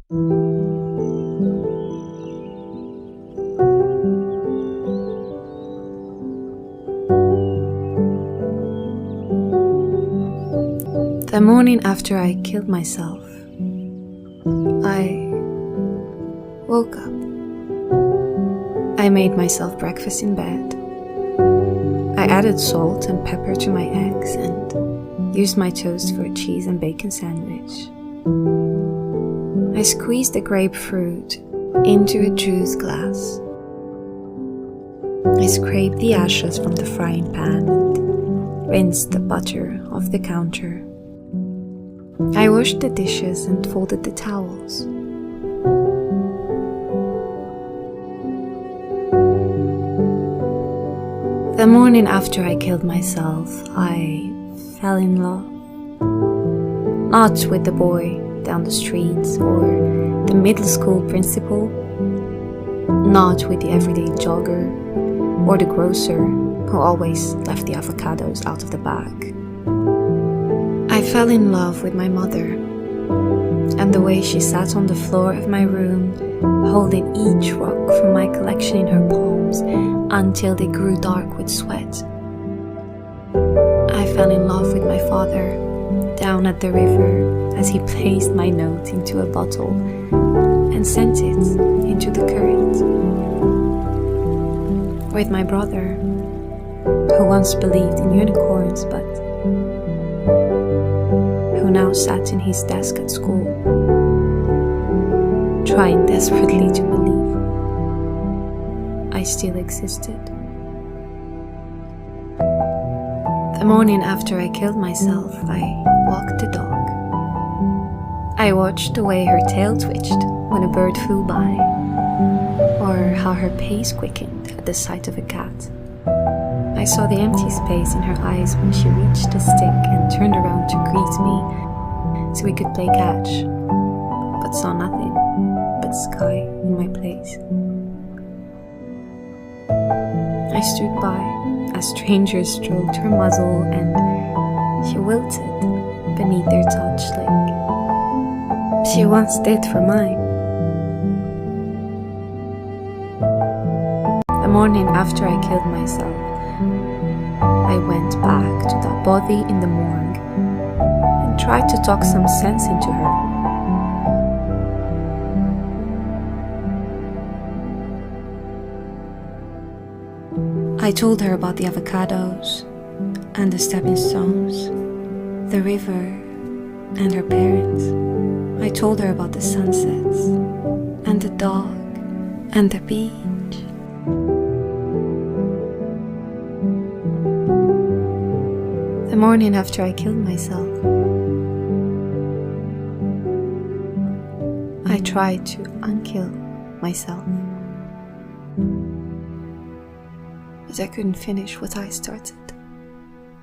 The morning after I killed myself, I woke up. I made myself breakfast in bed. I added salt and pepper to my eggs and used my toast for a cheese and bacon sandwich. I squeezed the grapefruit into a juice glass. I scraped the ashes from the frying pan and rinsed the butter off the counter. I washed the dishes and folded the towels. The morning after I killed myself, I fell in love. Not with the boy down the street or the middle school principal, not with the everyday jogger or the grocer who always left the avocados out of the bag. I fell in love with my mother and the way she sat on the floor of my room, holding each rock from my collection in her palms until they grew dark with sweat. I fell in love with my father down at the river as he placed my note into a bottle and sent it into the current. With my brother, who once believed in unicorns but who now sat in his desk at school, trying desperately to believe I still existed. The morning after I killed myself, I walked the dog. I watched the way her tail twitched when a bird flew by, or how her pace quickened at the sight of a cat. I saw the empty space in her eyes when she reached a stick and turned around to greet me so we could play catch, but saw nothing but sky in my place. I stood by as strangers stroked her muzzle and she wilted beneath their touch like she once did for mine. The morning after I killed myself, I went back to that body in the morgue and tried to talk some sense into her. I told her about the avocados and the stepping stones, the river and her parents. I told her about the sunsets and the dog and the beach. The morning after I killed myself, I tried to unkill myself, but I couldn't finish what I started.